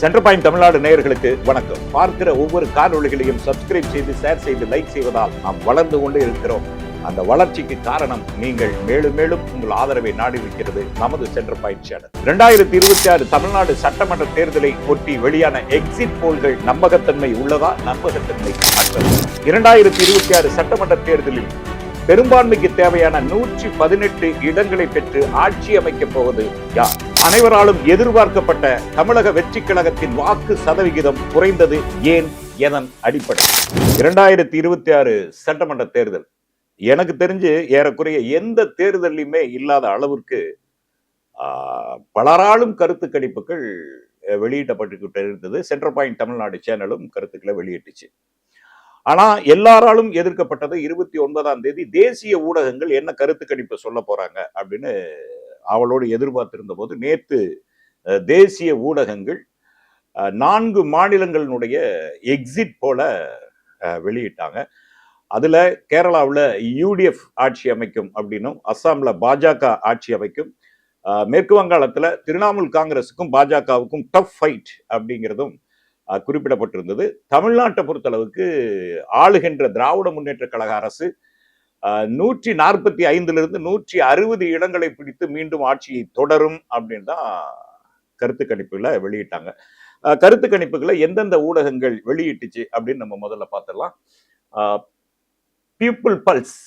Centre point Tamil Nadu நேயர்களுக்கு வணக்கம். பார்க்கிற ஒவ்வொரு காணொளிகளையும் சப்ஸ்கிரைப் செய்து, ஷேர் செய்து, லைக் செய்வதால் நாம் வளர்ந்து கொண்டே இருக்கிறோம். அந்த வளர்ச்சிக்கு காரணம் நீங்கள் மேலும் மேலும் உங்கள் ஆதரவை நாடி இருக்கிறது நமது சென்டர் பாயிண்ட் சேனல். 2026 தமிழ்நாடு சட்டமன்ற தேர்தலை ஒட்டி வெளியான எக்ஸிட் போல்கள் நம்பகத்தன்மை உள்ளதா, நம்பகத்தன்மை அற்றது? 2026 சட்டமன்ற தேர்தலில் பெரும்பான்மைக்கு தேவையான 118 இடங்களை பெற்று ஆட்சி அமைக்கப் போவது யார்? அனைவராலும் எதிர்பார்க்கப்பட்ட தமிழக வெற்றி கழகத்தின் வாக்கு சதவிகிதம் குறைந்தது ஏன், எதன் அடிப்படை? 2026 சட்டமன்ற தேர்தல் எனக்கு தெரிஞ்சு ஏறக்குறைய எந்த தேர்தலையுமே இல்லாத அளவிற்கு பலராலும் கருத்து கணிப்புகள் வெளியிடப்பட்டு இருந்தது. சென்டர் பாயிண்ட் தமிழ்நாடு சேனலும் கருத்துக்களை வெளியிட்டுச்சு. ஆனா எல்லாராலும் எதிர்க்கப்பட்டது 29ஆம் தேதி தேசிய ஊடகங்கள் என்ன கருத்து கணிப்பு சொல்ல போறாங்க அப்படின்னு அவளோடு எதிர்பார்த்திருந்த போது நேத்து தேசிய ஊடகங்கள் 4 மாநிலங்களினுடைய எக்ஸிட் போல வெளியிட்டாங்க. அதுல கேரளாவில் யூடிஎஃப் ஆட்சி அமைக்கும் அப்படின்னும், அஸ்ஸாம்ல பாஜக ஆட்சி அமைக்கும், மேற்கு வங்காளத்துல திரிணாமுல் காங்கிரஸுக்கும் பாஜகவுக்கும் டஃப் ஃபைட் அப்படிங்கிறதும் குறிப்பிடப்பட்டிருந்தது. தமிழ்நாட்டை பொறுத்தளவுக்கு ஆளுகின்ற திராவிட முன்னேற்ற கழக அரசு 145 160 இடங்களை பிடித்து மீண்டும் ஆட்சியை தொடரும் அப்படின்னு தான் கருத்து கணிப்புகளை வெளியிட்டாங்க. கருத்து கணிப்புகளை எந்தெந்த ஊடகங்கள் வெளியிட்டுச்சு அப்படின்னு நம்ம முதல்ல பார்த்துடலாம். பீப்புள் பல்ஸ்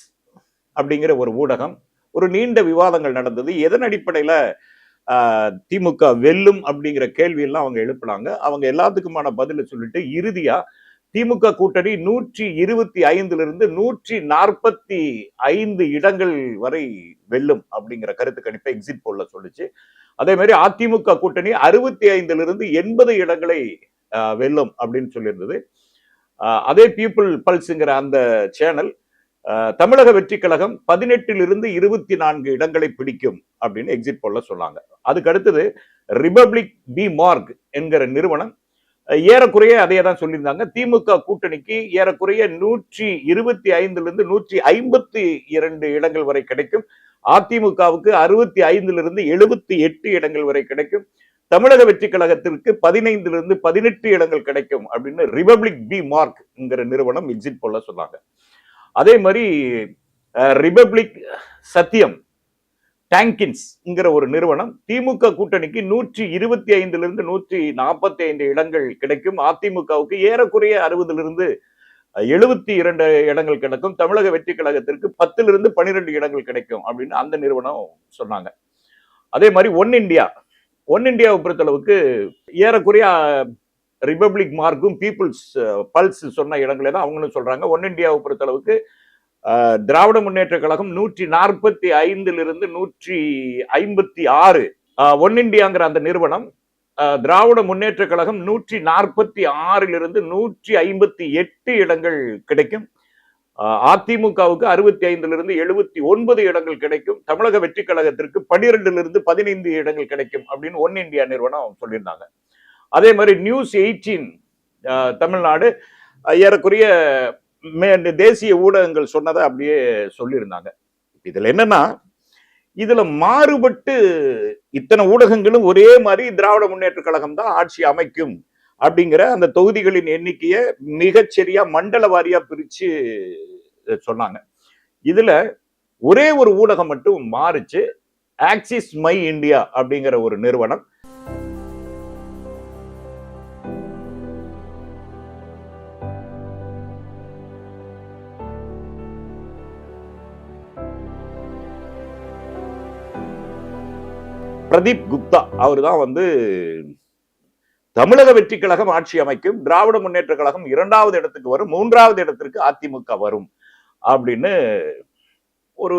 அப்படிங்கிற ஒரு ஊடகம், ஒரு நீண்ட விவாதங்கள் நடந்தது. எதன் அடிப்படையில திமுக வெல்லும் அப்படிங்கிற கேள்வியெல்லாம் அவங்க எழுப்பினாங்க. அவங்க எல்லாத்துக்குமான பதில சொல்லிட்டு இறுதியா திமுக கூட்டணி 125 145 இடங்கள் வரை வெல்லும் அப்படிங்கிற கருத்து கணிப்பை எக்ஸிட் போல்ல சொல்லுச்சு. அதே மாதிரி அதிமுக கூட்டணி 65 80 இடங்களை வெல்லும் அப்படின்னு சொல்லியிருந்தது. அதே பீப்புள் பல்ஸ்ங்கிற அந்த சேனல் தமிழக வெற்றி கழகம் 18 24 இடங்களை பிடிக்கும் அப்படின்னு எக்ஸிட் போல்ல சொன்னாங்க. அதுக்கு அடுத்தது ரிபப்ளிக் பி மார்க் என்கிற நிறுவனம் ஏறக்குறைய அதே தான் சொல்லியிருந்தாங்க. திமுக கூட்டணிக்கு ஏறக்குறைய 125 152 இடங்கள் வரை கிடைக்கும். அதிமுகவுக்கு 65 78 இடங்கள் வரை கிடைக்கும். தமிழக வெற்றி கழகத்திற்கு 15 18 இடங்கள் கிடைக்கும் அப்படின்னு ரிபப்ளிக் பி மார்க் என்கிற நிறுவனம் எக்ஸிட் போல்ல சொன்னாங்க. அதே மாதிரி ரிபப்ளிக் சத்தியம் டாங்கின்ஸ்ங்கிற ஒரு நிறுவனம் திமுக கூட்டணிக்கு 125 145 இடங்கள் கிடைக்கும். அதிமுகவுக்கு ஏறக்குறைய 60 72 இடங்கள் கிடைக்கும். தமிழக வெற்றி கழகத்திற்கு 10 12 இடங்கள் கிடைக்கும் அப்படின்னு அந்த நிறுவனம் சொன்னாங்க. அதே மாதிரி ஒன் இந்தியாவை பொறுத்தளவுக்கு ஏறக்குறைய ரிபப்ளிக் மார்க்கும் பீப்புள்ஸ் பல்ஸ் சொன்ன இடங்களே தான் அவங்களும் சொல்றாங்க. ஒன் இந்தியாவை பொறுத்தளவுக்கு திராவிட முன்னேற்ற கழகம் 145 156, ஒன் இந்தியாங்கிற அந்த நிறுவனம் திராவிட முன்னேற்ற கழகம் 146 158 இடங்கள் கிடைக்கும். அதிமுகவுக்கு 65 79 இடங்கள் கிடைக்கும். தமிழக வெற்றி கழகத்திற்கு 12 15 இடங்கள் கிடைக்கும் அப்படின்னு ஒன் இந்தியா நிறுவனம் சொல்லியிருந்தாங்க. அதே மாதிரி நியூஸ் 18 தமிழ்நாடு ஏறக்குறைய தேசிய ஊடகங்கள் சொன்னதை அப்படியே சொல்லியிருந்தாங்க. இதுல என்னன்னா, இதுல மாறுபட்டு இத்தனை ஊடகங்களும் ஒரே மாதிரி திராவிட முன்னேற்ற கழகம் தான் ஆட்சி அமைக்கும் அப்படிங்கிற அந்த தொகுதிகளின் எண்ணிக்கையை மிகச்சரியா மண்டல வாரியா பிரிச்சு சொன்னாங்க. இதுல ஒரே ஒரு ஊடகம் மட்டும் மாறுச்சு. ஆக்சிஸ் மை இந்தியா அப்படிங்கிற ஒரு நிறுவனம் பிரதீப் குப்தா அவர் தான் தமிழக வெற்றி கழகம் ஆட்சி அமைக்கும், திராவிட முன்னேற்ற கழகம் 2வது இடத்துக்கு வரும், 3வது இடத்திற்கு அதிமுக வரும் அப்படின்னு ஒரு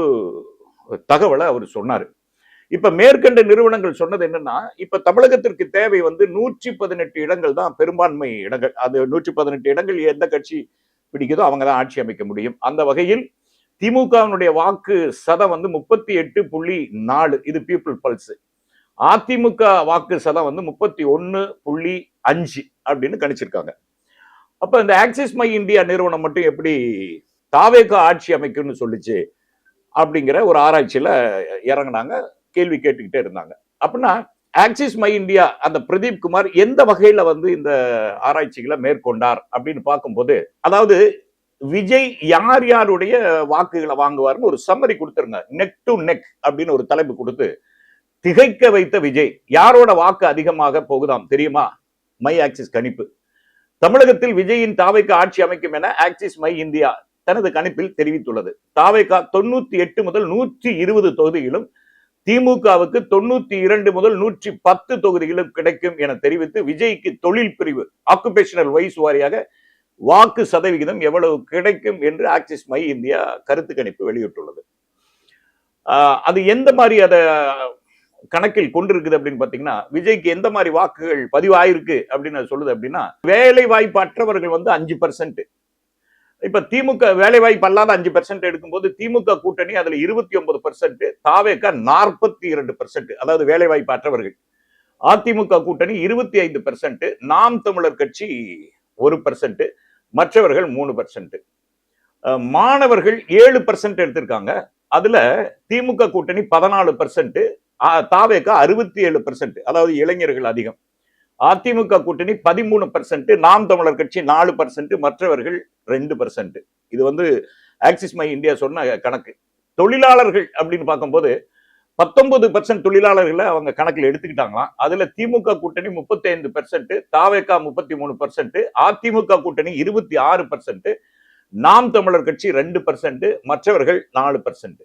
தகவலை அவர் சொன்னாரு. இப்ப மேற்கண்ட நிறுவனங்கள் சொன்னது என்னன்னா, இப்ப தமிழகத்திற்கு தேவை 118 இடங்கள் தான் பெரும்பான்மை இடங்கள். அது 118 இடங்கள் எந்த கட்சி பிடிக்குதோ அவங்க தான் ஆட்சி அமைக்க முடியும். அந்த வகையில் திமுகவினுடைய வாக்கு சதம் 38.4, இது பீப்புள் பல்ஸ். அதிமுக வாக்கு சதம் 31.5 அப்படின்னு கணிச்சிருக்காங்க. அப்ப இந்த ஆக்சிஸ் மை இந்தியா நிறுவனம் மட்டும் எப்படி தாவேக ஆட்சி அமைக்கும்னு சொல்லிச்சு அப்படிங்கிற ஒரு ஆராய்ச்சியில இறங்கினாங்க, கேள்வி கேட்டுக்கிட்டே இருந்தாங்க. அப்படின்னா ஆக்சிஸ் மை இந்தியா அந்த பிரதீப் குமார் எந்த வகையில வந்து இந்த ஆராய்ச்சிகளை மேற்கொண்டார் அப்படின்னு பார்க்கும்போது, அதாவது விஜய் யார் யாருடைய வாக்குகளை வாங்குவார்னு ஒரு சம்மரி கொடுத்துருங்க. நெக் டு நெக் அப்படின்னு ஒரு தலைப்பு கொடுத்து திகைக்க வைத்த விஜய் யாரோட வாக்கு அதிகமாக போகுதாம் தெரியுமா? மை ஆக்சிஸ் கணிப்பு. தமிழகத்தில் விஜயின் தாவைக்கு ஆட்சி அமைக்கும் என ஆக்சிஸ் மை இந்தியா தனது கணிப்பில் தெரிவித்துள்ளது. தாவைக்கா 98 முதல் 120 தொகுதியிலும், திமுகவுக்கு 92 முதல் 110 தொகுதிகளும் கிடைக்கும் என தெரிவித்து விஜய்க்கு தொழில் பிரிவு ஆக்குபேஷனல் வைஸ் வாரியாக வாக்கு சதவிகிதம் எவ்வளவு கிடைக்கும் என்று ஆக்சிஸ் மை இந்தியா கருத்து கணிப்பு வெளியிட்டுள்ளது. அது எந்த மாதிரி அதை கணக்கில் கொண்டிருக்குது அப்படின்னு பாத்தீங்கன்னா, விஜய்க்கு எந்த மாதிரி வாக்குகள் பதிவாயிருக்கு அப்படின்னு சொல்லுது அப்படின்னா, வேலை வாய்ப்பு அற்றவர்கள் வந்து 5%. இப்ப திமுக வேலை வாய்ப்பு அல்லாத 5% எடுக்கும்போது திமுக கூட்டணி அதுல 29%, தாவேக 42%, அதாவது வேலை வாய்ப்பு அற்றவர்கள். அதிமுக கூட்டணி 25%, நாம் தமிழர் கட்சி 1%, மற்றவர்கள் 3%. மாணவர்கள் 7% எடுத்திருக்காங்க. அதுல திமுக கூட்டணி 14%, தாவேக 67%, அதாவது இளைஞர்கள் அதிகம். அதிமுக கூட்டணி 13%, நாம் தமிழர் கட்சி 4%, மற்றவர்கள் 2%. இது வந்து ஆக்சிஸ் மை இந்தியா சொன்ன கணக்கு. தொழிலாளர்கள் அப்படின்னு பார்க்கும்போது 19% தொழிலாளர்களை அவங்க கணக்கில் எடுத்துக்கிட்டாங்களாம். அதுல திமுக கூட்டணி 35%, தாவேகா 33%, அதிமுக கூட்டணி 26%, நாம் தமிழர் கட்சி 2%, மற்றவர்கள் 4%.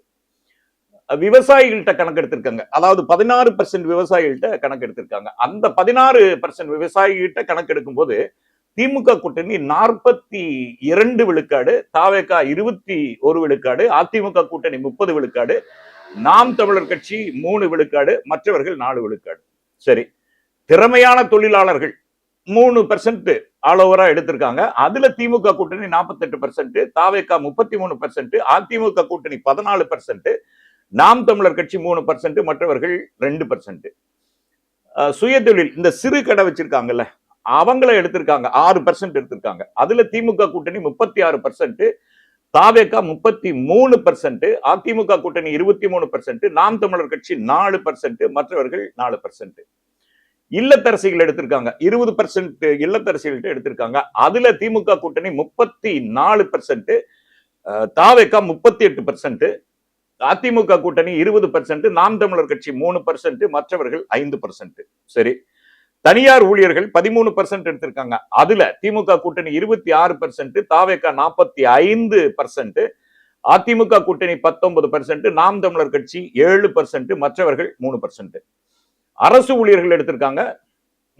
விவசாயிகள்கிட்ட கணக்கு எடுத்திருக்காங்க. அதாவது 16% விவசாயிகள்கிட்ட கணக்கு எடுத்திருக்காங்க. அந்த 16% விவசாயிகிட்ட கணக்கு எடுக்கும் போது திமுக கூட்டணி 42 விழுக்காடு, தாவேகா 21 விழுக்காடு, அதிமுக கூட்டணி 30 விழுக்காடு, நாம் தமிழர் கட்சி 3 விழுக்காடு, மற்றவர்கள் 4 விழுக்காடு. சரி, திறமையான தொழிலாளர்கள் 3% ஆல் ஓவரா எடுத்திருக்காங்க. அதுல திமுக கூட்டணி 48%, தாவேகா 33%, அதிமுக கூட்டணி 14%, நாம் தமிழர் கட்சி 3%, மற்றவர்கள் 2%. சுயதொழில் இந்த சிறு கடை வச்சிருக்காங்கல்ல, அவங்கள எடுத்திருக்காங்க 6% எடுத்திருக்காங்க. அதுல திமுக கூட்டணி 36%, தாவேகா 33%, அதிமுக கூட்டணி 23%, நாம் தமிழர் கட்சி 4%, மற்றவர்கள் 4%. இல்லத்தரசிகள் எடுத்திருக்காங்க 20% இல்லத்தரசிகள்கிட்ட எடுத்திருக்காங்க. அதுல திமுக கூட்டணி 34%, தாவேகா 38%, அதிமுக கூட்டணி 20%, நாம் தமிழர் கட்சி 3%, மற்றவர்கள் 5%. சரி, தனியார் ஊழியர்கள் 13% எடுத்திருக்காங்க. அதுல திமுக கூட்டணி 26%, தாவேகா 45%, அதிமுக கூட்டணி 19%, நாம் தமிழர் கட்சி 7%, மற்றவர்கள் 3%. அரசு ஊழியர்கள் எடுத்திருக்காங்க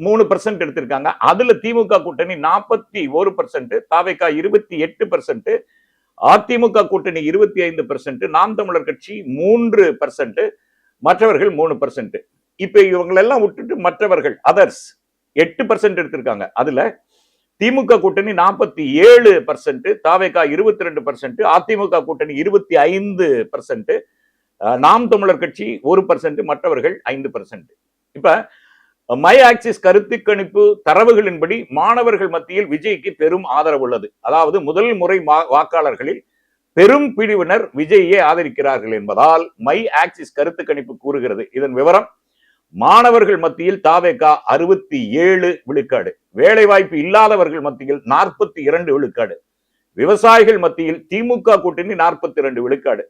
3% எடுத்திருக்காங்க. அதுல திமுக கூட்டணி 41%, தாவேகா 28%, அதிமுக கூட்டணி 25%, நாம் தமிழர் கட்சி 3%, மற்றவர்கள் 3%. இப்ப இவங்களெல்லாம் விட்டுட்டு மற்றவர்கள் அதர்ஸ் 8% எடுத்திருக்காங்க. அதுல திமுக கூட்டணி 47%, தாவேகா 22%, அதிமுக கூட்டணி 25%, நாம் தமிழர் கட்சி 1%, மற்றவர்கள் 5%. இப்ப மை ஆக்சிஸ் கருத்து கணிப்பு தரவுகளின்படி மாணவர்கள் மத்தியில் விஜய்க்கு பெரும் ஆதரவு உள்ளது. அதாவது முதல் முறை வாக்காளர்களில் பெரும் பிரிவினர் விஜய்யை ஆதரிக்கிறார்கள் என்பதால் மை ஆக்சிஸ் கருத்து கணிப்பு கூறுகிறது. இதன் விவரம்: மாணவர்கள் மத்தியில் தாவேகா 67 விழுக்காடு, வேலை வாய்ப்பு இல்லாதவர்கள் மத்தியில் 42 விழுக்காடு, விவசாயிகள் மத்தியில் திமுக கூட்டணி 42 விழுக்காடு,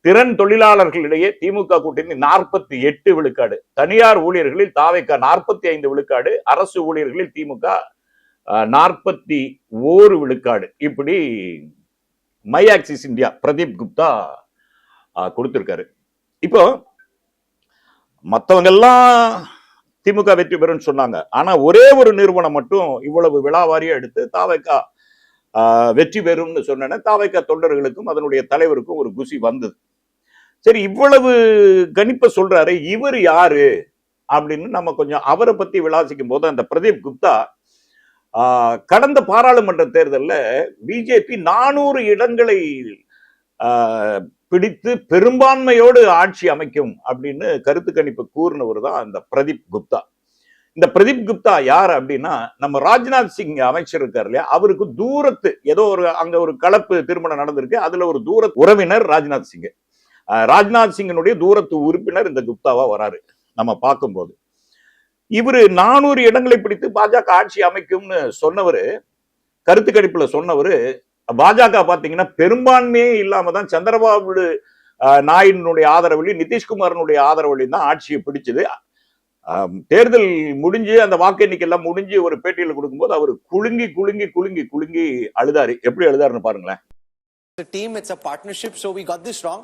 திறன் தொழிலாளர்களிடையே திமுக கூட்டணி 48 விழுக்காடு, தனியார் ஊழியர்களில் தாவேகா 45 விழுக்காடு, அரசு ஊழியர்களில் திமுக 41 விழுக்காடு. இப்படி my axis India Pradeep Gupta கொடுத்திருக்காரு. இப்போ மற்றவங்க எல்லாம் திமுக வெற்றி பெறும் சொன்னாங்க. ஆனா ஒரே ஒரு நிறுவனம் மட்டும் இவ்வளவு விழாவாரியா எடுத்து தாவேகா வெற்றி பெறும்னு சொன்ன தாவேகா தொண்டர்களுக்கும் அதனுடைய தலைவருக்கும் ஒரு குசி வந்தது. சரி, இவ்வளவு கணிப்ப சொல்றாரு, இவர் யாரு அப்படின்னு நம்ம கொஞ்சம் அவரை பத்தி விளாசிக்கும் போது அந்த பிரதீப் குப்தா கடந்த பாராளுமன்ற தேர்தலில் பிஜேபி 400 இடங்களை பிடித்து பெரும்பான்மையோடு ஆட்சி அமைக்கும் அப்படின்னு கருத்து கணிப்பு கூறினவர் தான் இந்த பிரதீப் குப்தா. இந்த பிரதீப் குப்தா யார் அப்படின்னா, நம்ம ராஜ்நாத் சிங் அமைச்சர் இருக்கார் இல்லையா, அவருக்கு தூரத்து ஏதோ ஒரு அங்க ஒரு கலப்பு திருமணம் நடந்திருக்கு, அதுல ஒரு தூர உறவினர் ராஜ்நாத் சிங். ராஜ்நாத் சிங்கினுடைய தூரத்து உறுப்பினர் இந்த குப்தாவா வராரு நம்ம பார்க்கும்போது. இவரு 400 இடங்களை பிடித்து பாஜக ஆட்சி அமைக்கும்னு சொன்னவரு, கருத்து கணிப்புல சொன்னவரு, பாஜக பாத்தீங்கன்னா பெரும்பான்மையே இல்லாம தான் சந்திரபாபு நாயுடைய ஆதரவுலையும் நிதிஷ்குமாரனுடைய ஆதரவுலையும் தான் ஆட்சியை பிடிச்சது. தேர்தல் முடிஞ்சு அந்த வாக்கு எண்ணிக்கை எல்லாம் முடிஞ்சு ஒரு பேட்டியில கொடுக்கும்போது அவர் குலுங்கி குலுங்கி குலுங்கி குலுங்கி அழுதாரு. எப்படி அழுதாருன்னு பாருங்களேன். The team, it's a partnership, so we got this wrong.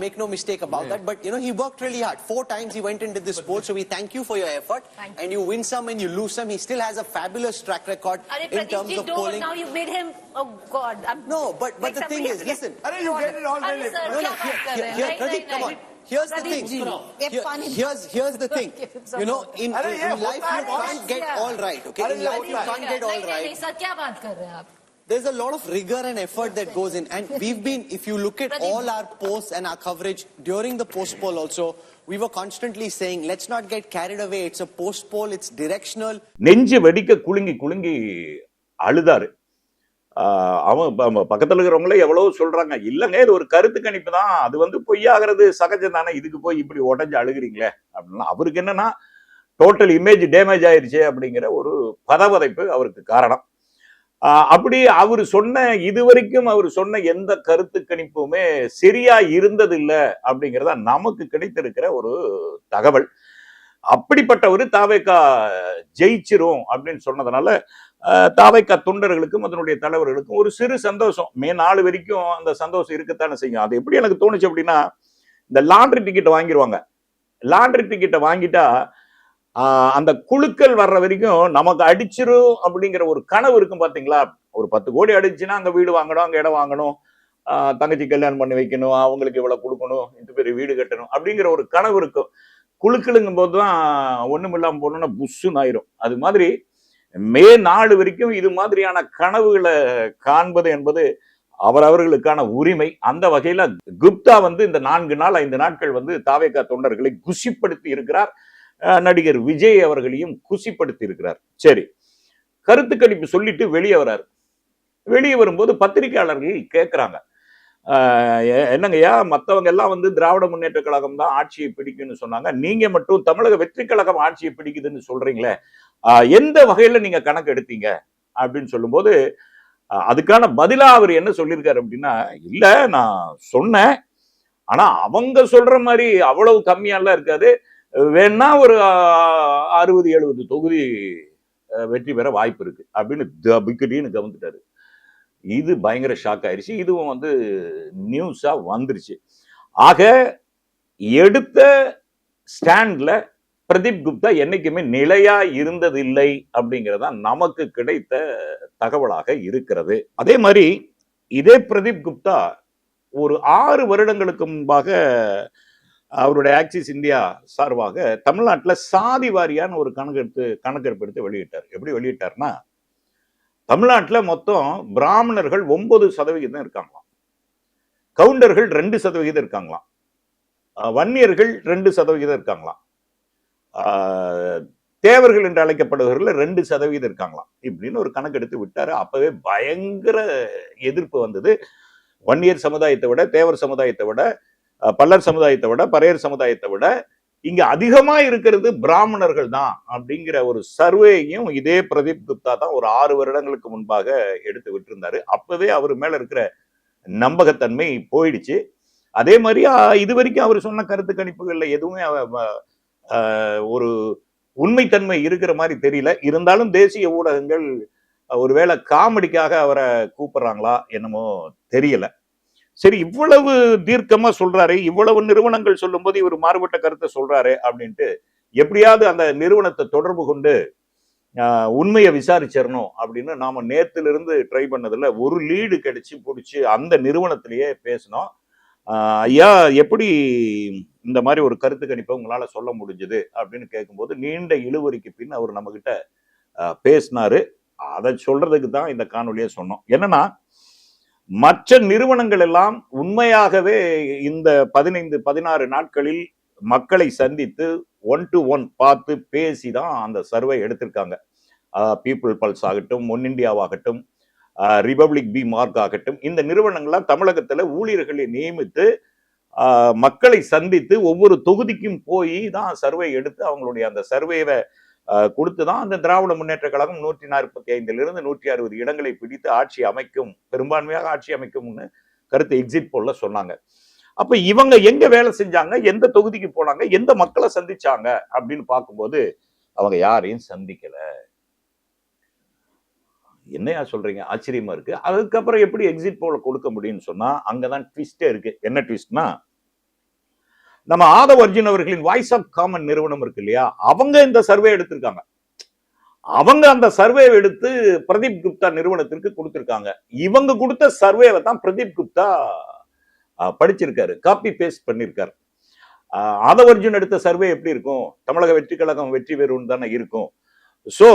Make no mistake about that. But you know, he worked really hard. 4 times he went into this poll, so we thank you for your effort. And you win some and you lose some. He still has a fabulous track record in terms of polling. Now you made him. Oh God. No, but the thing is, listen. You get it all. Here, Pradeep, come on. Here's the thing. Here's the thing. You know, in life you can't get all right. Okay, in life you can't get all right. Sir क्या बात कर रहे हैं आप? There's a lot of rigor and effort that goes in, and we've been, if you look at all our posts and our coverage during the post poll also, we were constantly saying, let's not get carried away. It's a post poll, it's directional. நெஞ்சு வெடிக்க குலுங்கி குலுங்கி அழுதாரு. அவன் பக்கத்துல இருக்கிறவங்களே எவ்வளவு சொல்றாங்க, இல்லங்க இது ஒரு கருத்து கணிப்பு தான், அது வந்து பொய்யாகிறது சகஜம் தானே, இதுக்கு போய் இப்படி உடஞ்சு அழுகிறீங்களே அப்படின்னா. அவருக்கு என்னன்னா டோட்டல் இமேஜ் டேமேஜ் ஆயிருச்சு அப்படிங்கிற ஒரு பதவதைப்பு அவருக்கு காரணம். அப்படி அவர் சொன்ன இதுவரைக்கும் அவர் சொன்ன எந்த கருத்து கணிப்புமே சரியா இருந்ததில்லை அப்படிங்கிறதா நமக்கு கிடைத்திருக்கிற ஒரு தகவல். அப்படிப்பட்டவர் தாவேகா ஜெயிச்சிரும் அப்படின்னு சொன்னதுனால தாவேகா தொண்டர்களுக்கும் அதனுடைய தலைவர்களுக்கும் ஒரு சிறு சந்தோஷம். மே 4 வரைக்கும் அந்த சந்தோஷம் இருக்கத்தானே செய்யும். அது எப்படி எனக்கு தோணுச்சு அப்படின்னா, இந்த லாண்டரி டிக்கெட்டை வாங்கிடுவாங்க. லாண்டரி டிக்கெட்டை வாங்கிட்டா அந்த குழுக்கள் வர்ற வரைக்கும் நமக்கு அடிச்சிரும் அப்படிங்கிற ஒரு கனவு இருக்கும் பாத்தீங்களா. ஒரு 10 கோடி அடிச்சுன்னா அங்க வீடு வாங்கணும், அங்க இடம் வாங்கணும், தங்கச்சி கல்யாணம் பண்ணி வைக்கணும், அவங்களுக்கு இவ்வளவு கொடுக்கணும், இந்த பேர் வீடு கட்டணும் அப்படிங்கிற ஒரு கனவு இருக்கும். குழுக்களுங்கும் போதுதான் ஒண்ணுமில்லாம போனோம்னா புஷ்ஷுன்னு ஆயிரும். அது மாதிரி மே 4 வரைக்கும் இது மாதிரியான கனவுகளை காண்பது என்பது அவரவர்களுக்கான உரிமை. அந்த வகையில குப்தா வந்து இந்த 4 நாள் 5 நாட்கள் வந்து தாவேகா தொண்டர்களை குஷிப்படுத்தி இருக்கிறார். நடிகர் விஜய் அவர்களையும் குஷிப்படுத்தி இருக்கிறார். சரி, கருத்து கணிப்பு சொல்லிட்டு வெளியே வராரு. வெளியே வரும்போது பத்திரிகையாளர்கள் கேட்கிறாங்க, என்னங்கய்யா மற்றவங்க எல்லாம் வந்து திராவிட முன்னேற்ற கழகம் தான் ஆட்சியை பிடிக்குன்னு சொன்னாங்க, நீங்க மட்டும் தமிழக வெற்றி கழகம் ஆட்சியை பிடிக்குதுன்னு சொல்றீங்களே, எந்த வகையில நீங்க கணக்கு எடுத்தீங்க அப்படின்னு சொல்லும்போது அதுக்கான பதிலா அவர் என்ன சொல்லியிருக்காரு அப்படின்னா, இல்ல நான் சொன்னேன், ஆனா அவங்க சொல்ற மாதிரி அவ்வளவு கம்மியாலாம் இருக்காது, வேணா ஒரு 60-70 தொகுதி வெற்றி பெற வாய்ப்பு இருக்கு அப்படின்னு கவனிட்டாரு. இது பயங்கர ஷாக் ஆயிடுச்சு. இதுவும் வந்து நியூஸா வந்துருச்சு. ஆக எடுத்த ஸ்டாண்ட்ல பிரதீப் குப்தா என்னைக்குமே நிலையா இருந்ததில்லை அப்படிங்கிறதா நமக்கு கிடைத்த தகவலாக இருக்கிறது. அதே மாதிரி இதே பிரதீப் குப்தா ஒரு 6 வருடங்களுக்கு முன்பாக அவருடைய ஆக்சிஸ் இந்தியா சார்பாக தமிழ்நாட்டில் சாதி வாரியான ஒரு கணக்கெடுப்பு எடுத்து வெளியிட்டார். எப்படி வெளியிட்டார்னா, தமிழ்நாட்டில் மொத்தம் பிராமணர்கள் 9% இருக்காங்களாம், கவுண்டர்கள் 2% இருக்காங்களாம், வன்னியர்கள் 2% இருக்காங்களாம், தேவர்கள் என்று அழைக்கப்படுபவர்கள் 2% இருக்காங்களாம். இப்படின்னு ஒரு கணக்கெடுத்து விட்டாரு. அப்பவே பயங்கர எதிர்ப்பு வந்தது. வன்னியர் சமுதாயத்தை விட, தேவர் சமுதாயத்தை விட, பல்லர் சமுதாயத்தை விட, பறையர் சமுதாயத்தை விட இங்க அதிகமா இருக்கிறது பிராமணர்கள் தான் அப்படிங்கிற ஒரு சர்வேயும் இதே பிரதீப் குப்தா தான் ஒரு 6 வருடங்களுக்கு முன்பாக எடுத்து விட்டிருந்தாரு. அப்பவே அவர் மேல இருக்கிற நம்பகத்தன்மை போயிடுச்சு. அதே மாதிரி இது வரைக்கும் அவர் சொன்ன கருத்து கணிப்புகள்ல எதுவுமே ஒரு உண்மைத்தன்மை இருக்கிற மாதிரி தெரியல. இருந்தாலும் தேசிய ஊடகங்கள் ஒருவேளை காமெடிக்காக அவரை கூப்பிடுறாங்களா என்னமோ தெரியல. சரி, இவ்வளவு தீர்க்கமா சொல்றாரு, இவ்வளவு நிறுவனங்கள் சொல்லும் போது இவர் மாறுபட்ட கருத்தை சொல்றாரு அப்படின்ட்டு எப்படியாவது அந்த நிறுவனத்தை தொடர்பு கொண்டு உண்மையை விசாரிச்சிடணும் அப்படின்னு நாம நேத்துல இருந்து ட்ரை பண்ணதுல ஒரு லீடு கிடைச்சி பிடிச்சி அந்த நிறுவனத்திலேயே பேசணும். ஐயா, எப்படி இந்த மாதிரி ஒரு கருத்து கணிப்பை உங்களால சொல்ல முடிஞ்சது அப்படின்னு கேட்கும்போது நீண்ட இழுவரிக்கு பின் அவர் நம்ம கிட்ட பேசினாரு. அதை சொல்றதுக்கு தான் இந்த காணொலியை சொன்னோம். என்னன்னா, மற்ற நிறுவனங்கள் எல்லாம் உண்மையாகவே இந்த 15-16 நாட்களில் மக்களை சந்தித்து 1-to-1 பார்த்து பேசி தான் அந்த சர்வே எடுத்திருக்காங்க. பீப்புள் பல்ஸ் ஆகட்டும், ஒன் இந்தியாவாகட்டும், ரிபப்ளிக் பி மார்க் ஆகட்டும், இந்த நிறுவனங்கள்லாம் தமிழகத்துல ஊழியர்களை நியமித்து மக்களை சந்தித்து ஒவ்வொரு தொகுதிக்கும் போய் தான் சர்வே எடுத்து அவங்களுடைய அந்த சர்வேவை கொடுத்துதான் அந்த திராவிட முன்னேற்ற கழகம் 145 160 இடங்களை பிடித்து ஆட்சி அமைக்கும், பெரும்பான்மையாக ஆட்சி அமைக்கும்னு கருத்து எக்ஸிட் போல்ல சொன்னாங்க. அப்ப இவங்க எங்க வேலை செஞ்சாங்க, எந்த தொகுதிக்கு போனாங்க, எந்த மக்களை சந்திச்சாங்க அப்படின்னு பார்க்கும்போது அவங்க யாரையும் சந்திக்கல. என்னையா சொல்றீங்க, ஆச்சரியமா இருக்கு. அதுக்கப்புறம் எப்படி எக்ஸிட் போல கொடுக்க முடியும்னு சொன்னா அங்கதான் ட்விஸ்டே இருக்கு. என்ன ட்விஸ்ட்னா, நம்ம ஆதவ் அர்ஜுன் அவர்களின் வாய்ஸ் ஆஃப் காமன் நிறுவனம் இருக்கு இல்லையா, அவங்க இந்த சர்வே எடுத்திருக்காங்க. அவங்க அந்த சர்வே எடுத்து பிரதீப் குப்தா நிறுவனத்திற்கு கொடுத்திருக்காங்க. இவங்க கொடுத்த சர்வேவை தான் பிரதீப் குப்தா படிச்சிருக்காரு, காப்பி பேஸ்ட் பண்ணிருக்காரு. ஆதவ் அர்ஜுன் எடுத்த சர்வே எப்படி இருக்கும், தமிழக வெற்றி கழகம் வெற்றி பெறும் தானே இருக்கும். சோ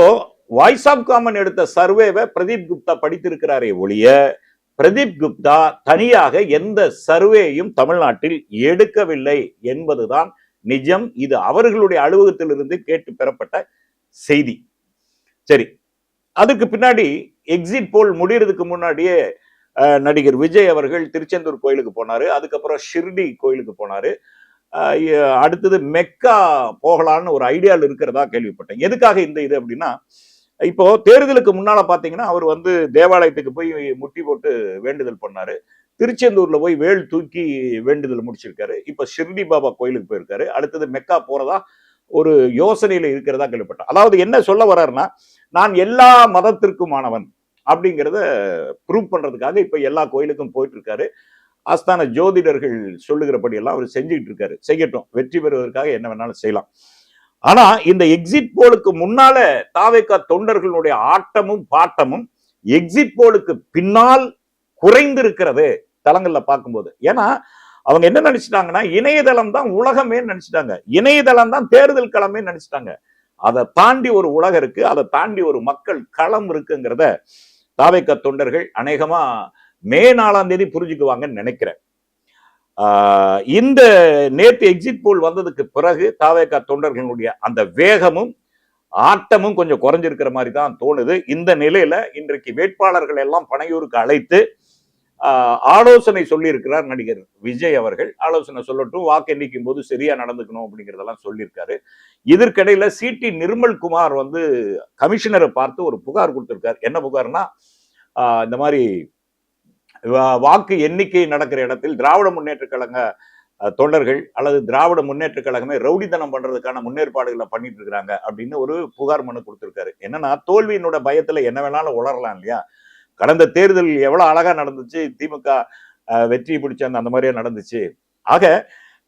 வாய்ஸ் ஆஃப் காமன் எடுத்த சர்வேவை பிரதீப் குப்தா படித்திருக்கிறாரே ஒழிய பிரதீப் குப்தா தனியாக எந்த சர்வேயும் தமிழ்நாட்டில் எடுக்கவில்லை என்பதுதான் நிஜம். இது அவர்களுடைய அலுவலகத்திலிருந்து கேட்டு பெறப்பட்ட செய்தி. சரி, அதுக்கு பின்னாடி எக்ஸிட் போல் முடியறதுக்கு முன்னாடியே நடிகர் விஜய் அவர்கள் திருச்செந்தூர் கோயிலுக்கு போனாரு, அதுக்கப்புறம் ஷிர்டி கோயிலுக்கு போனாரு, அடுத்தது மெக்கா போகலான்னு ஒரு ஐடியாவில் இருக்கிறதா கேள்விப்பட்டேன். எதுக்காக இந்த இது அப்படின்னா, இப்போ தேர்தலுக்கு முன்னால பாத்தீங்கன்னா அவர் வந்து தேவாலயத்துக்கு போய் முட்டி போட்டு வேண்டுதல் பண்ணாரு, திருச்செந்தூர்ல போய் வேல் தூக்கி வேண்டுதல் முடிச்சிருக்காரு, இப்ப ஷிர்டி பாபா கோயிலுக்கு போயிருக்காரு, அடுத்தது மெக்கா போறதா ஒரு யோசனையில இருக்கிறதா கேள்விப்பட்டேன். அதாவது என்ன சொல்ல வர்றாருன்னா, நான் எல்லா மதத்திற்குமானவன் அப்படிங்கிறத ப்ரூவ் பண்றதுக்காக இப்ப எல்லா கோயிலுக்கும் போயிட்டு இருக்காரு. ஆஸ்தான ஜோதிடர்கள் சொல்லுகிறபடி எல்லாம் அவர் செஞ்சுக்கிட்டு இருக்காரு. செய்யட்டும், வெற்றி பெறுவதற்காக என்ன வேணாலும் செய்யலாம். ஆனா இந்த எக்ஸிட் போலுக்கு முன்னால தாவேகா தொண்டர்களுடைய ஆட்டமும் பாட்டமும் எக்ஸிட் போலுக்கு பின்னால் குறைந்திருக்கிறது தளங்கள்ல பார்க்கும்போது. ஏன்னா அவங்க என்ன நினைச்சிட்டாங்கன்னா, இணையதளம் தான் உலகமே நினைச்சிட்டாங்க, இணையதளம் தான் தேர்தல் களமே நினைச்சிட்டாங்க. அதை தாண்டி ஒரு உலகம் இருக்கு, அதை தாண்டி ஒரு மக்கள் களம் இருக்குங்கிறத தாவேகா தொண்டர்கள் அநேகமா மே 4ஆம் தேதி புரிஞ்சுக்குவாங்கன்னு நினைக்கிறேன். இந்த நேற்று எக்ஸிட் போல் வந்ததுக்கு பிறகு தாவேகா தொண்டர்களுடைய அந்த வேகமும் ஆட்டமும் கொஞ்சம் குறைஞ்சிருக்கிற மாதிரி தான் தோணுது. இந்த நிலையில இன்றைக்கு வேட்பாளர்கள் எல்லாம் பனையூருக்கு அழைத்து ஆலோசனை சொல்லி இருக்கிறார் நடிகர் விஜய் அவர்கள். ஆலோசனை சொல்லட்டும், வாக்கு எண்ணிக்கும் போது சரியா நடந்துக்கணும் அப்படிங்கிறதெல்லாம் சொல்லியிருக்காரு. இதற்கிடையில சிடி நிர்மல்குமார் வந்து கமிஷனரை பார்த்து ஒரு புகார் கொடுத்திருக்காரு. என்ன புகார்னா, இந்த மாதிரி வாக்கு எண்ணிக்கை நடக்கிற இடத்தில் திராவிட முன்னேற்ற கழக தொண்டர்கள் அல்லது திராவிட முன்னேற்ற கழகமே ரவுடித்தனம் பண்றதுக்கான முன்னேற்பாடுகளை பண்ணிட்டு இருக்கிறாங்க அப்படின்னு ஒரு புகார் மனு கொடுத்திருக்காரு. என்னன்னா, தோல்வியினோட பயத்துல என்ன வேணாலும் உளரலாம் இல்லையா. கடந்த தேர்தல் எவ்வளவு அழகா நடந்துச்சு, திமுக வெற்றி பிடிச்ச அந்த மாதிரியே நடந்துச்சு. ஆக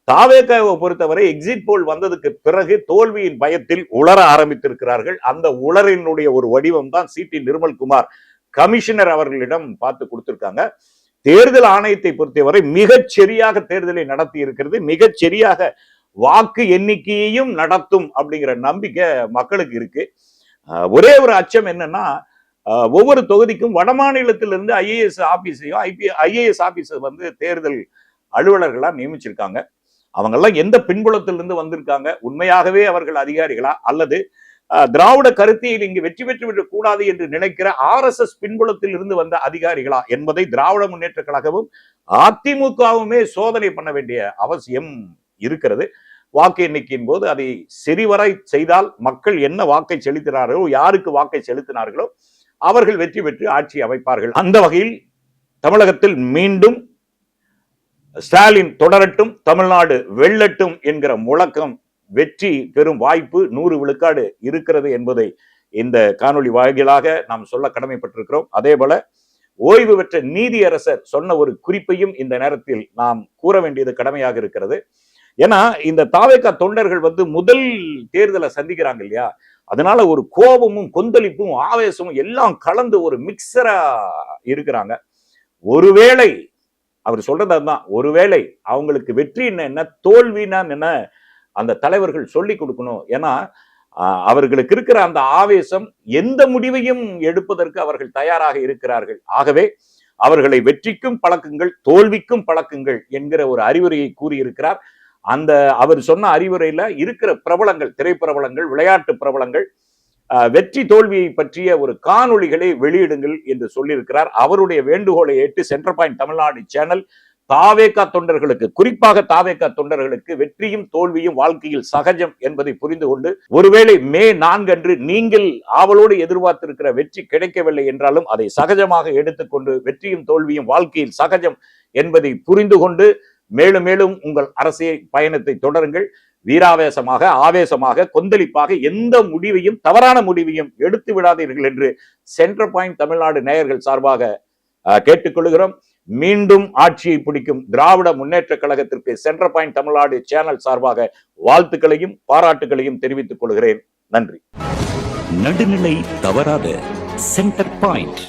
தாவேகாவை பொறுத்தவரை எக்ஸிட் போல் வந்ததுக்கு பிறகு தோல்வியின் பயத்தில் உளர ஆரம்பித்திருக்கிறார்கள். அந்த உளரினுடைய ஒரு வடிவம் தான் சிடி நிர்மல்குமார் கமிஷனர் அவர்களிடம் பார்த்து கொடுத்திருக்காங்க. தேர்தல் ஆணையத்தை பொறுத்தவரை மிகச் சரியாக தேர்தலை நடத்தி இருக்கிறது, மிகச் சரியாக வாக்கு எண்ணிக்கையையும் நடத்தும் அப்படிங்கிற நம்பிக்கை மக்களுக்கு இருக்கு. ஒரே ஒரு அச்சம் என்னன்னா, ஒவ்வொரு தொகுதிக்கும் வடமாநிலத்திலிருந்து ஐஏஎஸ் ஆபீஸையும் ஐஏஎஸ் ஆபீஸர் வந்து தேர்தல் அலுவலர்களா நியமிச்சிருக்காங்க. அவங்க எல்லாம் எந்த பின்புலத்திலிருந்து வந்திருக்காங்க, உண்மையாகவே அவர்கள் அதிகாரிகளா அல்லது திராவிட கருத்தியில் இங்கு வெற்றி பெற்று விடக் கூடாது என்று நினைக்கிற RSS பின்புலத்தில் இருந்து வந்த அதிகாரிகளா என்பதை திராவிட முன்னேற்ற கழகமும் அதிமுகவுமே சோதனை பண்ண வேண்டிய அவசியம் இருக்கிறது. வாக்கு எண்ணிக்கையின் போது அதை சரிவரை செய்தால் மக்கள் என்ன வாக்கை செலுத்தினார்களோ, யாருக்கு வாக்கை செலுத்தினார்களோ அவர்கள் வெற்றி பெற்று ஆட்சி அமைப்பார்கள். அந்த வகையில் தமிழகத்தில் மீண்டும் ஸ்டாலின் தொடரட்டும், தமிழ்நாடு வெல்லட்டும் என்கிற முழக்கம் வெற்றி பெறும் வாய்ப்பு 100 விழுக்காடு இருக்கிறது என்பதை இந்த காணொளி வாயிலாக நாம் சொல்ல கடமைப்பட்டிருக்கிறோம். அதே போல ஓய்வு பெற்ற நீதியரசர் சொன்ன ஒரு குறிப்பையும் இந்த நேரத்தில் நாம் கூற வேண்டியது கடமையாக இருக்கிறது. ஏன்னா இந்த தாவேகா தொண்டர்கள் வந்து முதல் தேர்தலை சந்திக்கிறாங்க இல்லையா, அதனால ஒரு கோபமும் கொந்தளிப்பும் ஆவேசமும் எல்லாம் கலந்து ஒரு மிக்சரா இருக்கிறாங்க. ஒருவேளை அவர் சொல்றது அதுதான், ஒருவேளை அவங்களுக்கு வெற்றி என்ன தோல்வினா என்ன அந்த தலைவர்கள் சொல்லி கொடுக்கணும். ஏன்னா அவர்களுக்கு இருக்கிற அந்த ஆவேசம் எந்த முடிவையும் எடுப்பதற்கு அவர்கள் தயாராக இருக்கிறார்கள். ஆகவே அவர்களை வெற்றிக்கும் பழக்குங்கள், தோல்விக்கும் பழக்குங்கள் என்கிற ஒரு அறிவுரையை கூறியிருக்கிறார். அந்த அவர் சொன்ன அறிவுரையில இருக்கிற பிரபலங்கள், திரைப்பிரபலங்கள், விளையாட்டு பிரபலங்கள் வெற்றி தோல்வியை பற்றிய ஒரு காணொளிகளை வெளியிடுங்கள் என்று சொல்லியிருக்கிறார். அவருடைய வேண்டுகோளை ஏற்று சென்டர் பாயிண்ட் தமிழ்நாடு சேனல் தாவேகா தொண்டர்களுக்கு, குறிப்பாக தாவேகா தொண்டர்களுக்கு வெற்றியும் தோல்வியும் வாழ்க்கையில் சகஜம் என்பதை புரிந்து கொண்டு, ஒருவேளை மே 4 அன்று நீங்கள் ஆவலோடு எதிர்பார்த்திருக்கிற வெற்றி கிடைக்கவில்லை என்றாலும் அதை சகஜமாக எடுத்துக்கொண்டு, வெற்றியும் தோல்வியும் வாழ்க்கையில் சகஜம் என்பதை புரிந்து கொண்டு மேலும் மேலும் உங்கள் அரசியல் பயணத்தை தொடருங்கள். வீராவேசமாக, ஆவேசமாக, கொந்தளிப்பாக எந்த முடிவையும், தவறான முடிவையும் எடுத்து விடாதீர்கள் என்று சென்டர் பாயிண்ட் தமிழ்நாடு நேயர்கள் சார்பாக கேட்டுக்கொள்கிறோம். மீண்டும் ஆட்சியை பிடிக்கும் திராவிட முன்னேற்ற கழகத்திற்கு சென்டர் பாயிண்ட் தமிழ்நாடு சேனல் சார்பாக வாழ்த்துக்களையும் பாராட்டுகளையும் தெரிவித்துக் கொள்கிறேன். நன்றி. நடுநிலை தவறாத சென்டர் பாயிண்ட்.